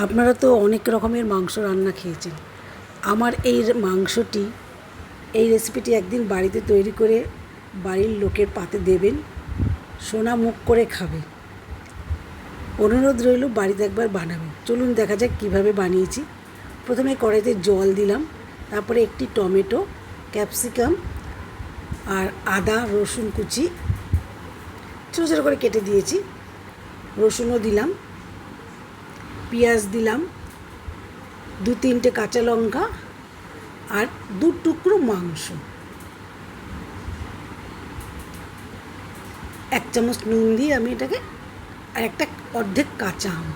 আপনারা তো অনেক রকমের মাংস রান্না খেয়েছেন। আমার এই রেসিপিটি একদিন বাড়িতে তৈরি করে বাড়ির লোকের পাতে দেবেন, সোনা মুখ করে খাবে। অনুরোধ রইল বাড়িতে একবার বানাবেন। চলুন দেখা যাক কীভাবে বানিয়েছি। প্রথমে কড়াইতে জল দিলাম, তারপরে একটি টমেটো, ক্যাপসিকাম আর আদা রসুন কুচি ছোটো ছোটো করে কেটে দিয়েছি, রসুনও দিলাম, পেঁয়াজ দিলাম, 2-3টে কাঁচা লঙ্কা আর 2 টুকরো মাংস, 1 চামচ নুন দিয়ে আমি এটাকে, আর একটা অর্ধেক কাঁচা আম,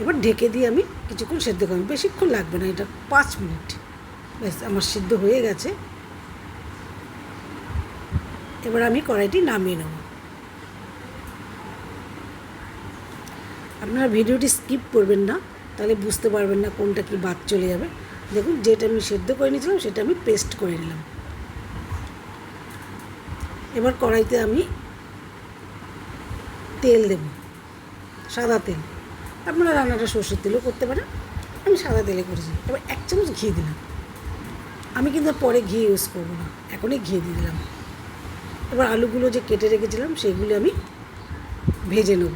এবার ঢেকে দিয়ে আমি কিছুক্ষণ সেদ্ধ করব। বেশিক্ষণ লাগবে না, এটা 5 মিনিট ব্যাস আমার সিদ্ধ হয়ে গেছে। এবার আমি কড়াইটি নামিয়ে নেব। আপনারা ভিডিওটি স্কিপ করবেন না, তাহলে বুঝতে পারবেন না কোনটা কি বাদ চলে যাবে। দেখুন, যেটা আমি সেদ্ধ করে নিয়েছিলাম সেটা আমি পেস্ট করে নিলাম। এবার কড়াইতে আমি তেল দেব, সাদা তেল। আপনারা রান্নাটা সরষের তেলও করতে পারেন, আমি সাদা তেলে করেছি। এবার 1 চামচ ঘি দিলাম। আমি কিন্তু পরে ঘি ইউজ করবো না, এখনই ঘি দিয়ে দিলাম। এবার আলুগুলো যে কেটে রেখেছিলাম সেগুলো আমি ভেজে নেব।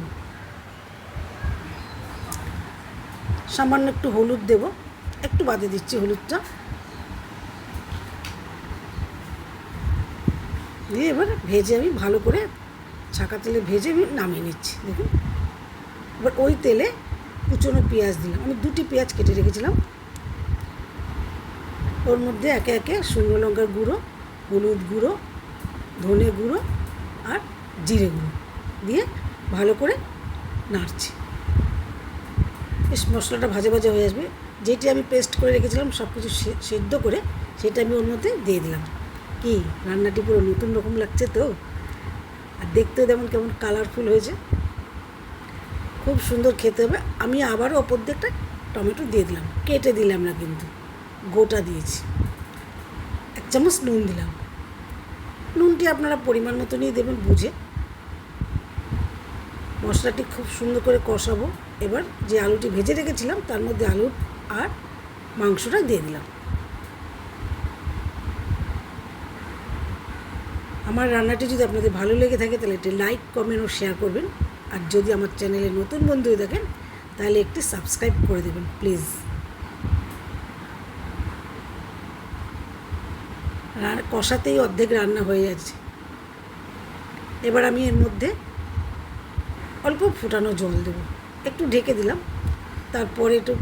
সামান্য একটু হলুদ দেব, একটু বাদে দিচ্ছি হলুদটা দিয়ে এবার ভেজে আমি ভালো করে ছাকা তেলে ভেজে আমি নামিয়ে নিচ্ছি। দেখুন, এবার ওই তেলে কুচনো পেঁয়াজ দিলাম। আমি 2টি পেঁয়াজ কেটে রেখেছিলাম। ওর মধ্যে একে একে শুকনো লঙ্কার গুঁড়ো, হলুদ গুঁড়ো, ধনে গুঁড়ো আর জিরে গুঁড়ো দিয়ে ভালো করে নাড়ছি। বেশ মশলাটা ভাজা ভাজা হয়ে আসবে। যেটি আমি পেস্ট করে রেখেছিলাম সব কিছু সেদ্ধ করে, সেটা আমি ওর মধ্যে দিয়ে দিলাম। কি রান্নাটি পুরো নতুন রকম লাগছে তো, আর দেখতেও যেমন কেমন কালারফুল হয়েছে, খুব সুন্দর খেতে হবে। আমি আবারও ওপর দিয়ে একটা টমেটো দিয়ে দিলাম, কেটে দিলাম না কিন্তু, গোটা দিয়েছি। 1 চামচ নুন দিলাম। নুনটি আপনারা পরিমাণ মতো নিয়ে দেবেন বুঝে। মশলাটি খুব সুন্দর করে কষাবো। এবার যে আলুটি ভেজে রেখেছিলাম তার মধ্যে আলু আর মাংসটা দিয়ে দিলাম। আমার রান্নাটি যদি আপনাদের ভালো লেগে থাকে তাহলে একটি লাইক, কমেন্ট ও শেয়ার করবেন। আর যদি আমার চ্যানেলে নতুন বন্ধু হয়ে থাকেন তাহলে একটি সাবস্ক্রাইব করে দেবেন প্লিজ। কষাতেই অর্ধেক রান্না হয়ে যাচ্ছে। এবার আমি এর মধ্যে অল্প ফুটানো জল দেবো, একটু ঢেকে দিলাম, তারপরে একটু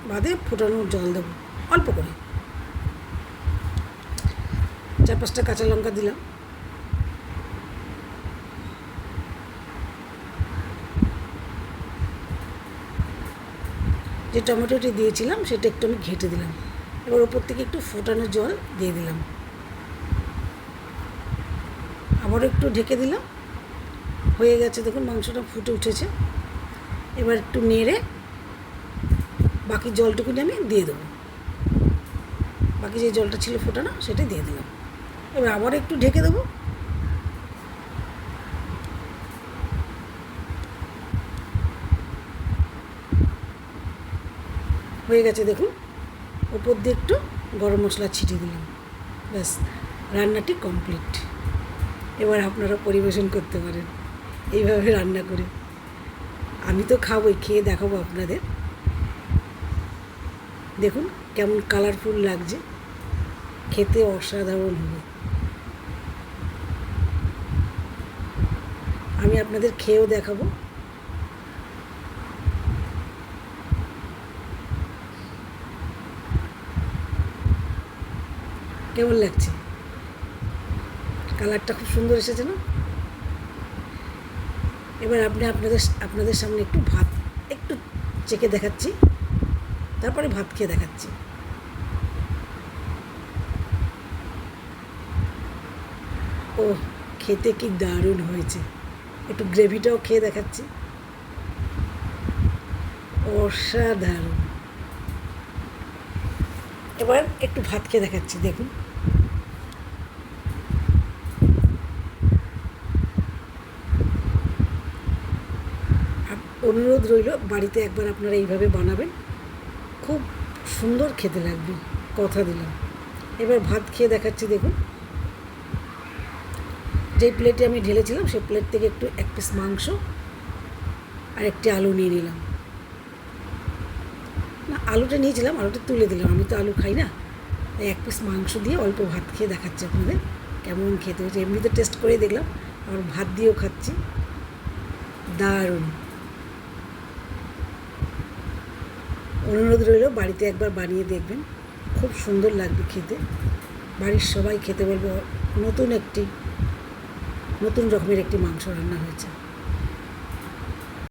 বাদে ফুটানো জল দেবো অল্প করে। 4-5টা কাঁচা লঙ্কা দিলাম। যে টমেটোটি দিয়েছিলাম সেটা একটু আমি ঘেঁটে দিলাম। এবার ওপর থেকে একটু ফোটানো জল দিয়ে দিলাম, আবারও একটু ঢেকে দিলাম। হয়ে গেছে, দেখুন মাংসটা ফুটে উঠেছে। এবার একটু নেড়ে বাকি জলটুকুনি আমি দিয়ে দেবো। বাকি যে জলটা ছিল ফোটানো সেটা দিয়ে দিলাম। এবার আবার একটু ঢেকে দেবো। হয়ে গেছে, দেখুন ওপর দিয়ে একটু গরম মশলা ছিটিয়ে দিলাম, ব্যাস রান্নাটি কমপ্লিট। এবার আপনারা পরিবেশন করতে পারেন এইভাবে রান্না করে। আমি তো খাবোই, খেয়ে দেখাবো আপনাদের। দেখুন কেমন কালারফুল লাগছে, খেতে অসাধারণ হবে। আমি আপনাদের খেয়েও দেখাবো। কেমন লাগছে, কালারটা খুব সুন্দর এসেছে না? এবার আপনাদের সামনে একটু চেখে দেখাচ্ছি, তারপরে ভাত খেয়ে দেখাচ্ছি। ও খেতে কি দারুণ হয়েছে। একটু গ্রেভিটাও খেয়ে দেখাচ্ছি, অসাধারণ। এবার একটু ভাত খেয়ে দেখাচ্ছি, দেখুন। আর অনুরোধ রইল বাড়িতে একবার আপনারা এইভাবে বানাবেন, খুব সুন্দর খেতে লাগবে, কথা দিলাম। এবার ভাত খেয়ে দেখাচ্ছি, দেখুন। যেই প্লেটে আমি ঢেলেছিলাম সেই প্লেট থেকে একটু এক পিস মাংস আর একটি আলু নিয়ে নিলাম। না, আলুটা নিয়েছিলাম, আলুটা তুলে দিলাম, আমি তো আলু খাই না। তাই এক পিস মাংস দিয়ে অল্প ভাত খেয়ে দেখাচ্ছি আপনাদের কেমন খেতে হয়েছে। এমনিতে টেস্ট করেই দেখলাম, আর ভাত দিয়েও খাচ্ছি, দারুণ। অনুরোধ রইল বাড়িতে একবার বানিয়ে দেখবেন, খুব সুন্দর লাগবে খেতে। বাড়ির সবাই খেতে বলবে নতুন রকমের একটি মাংস রান্না হয়েছে।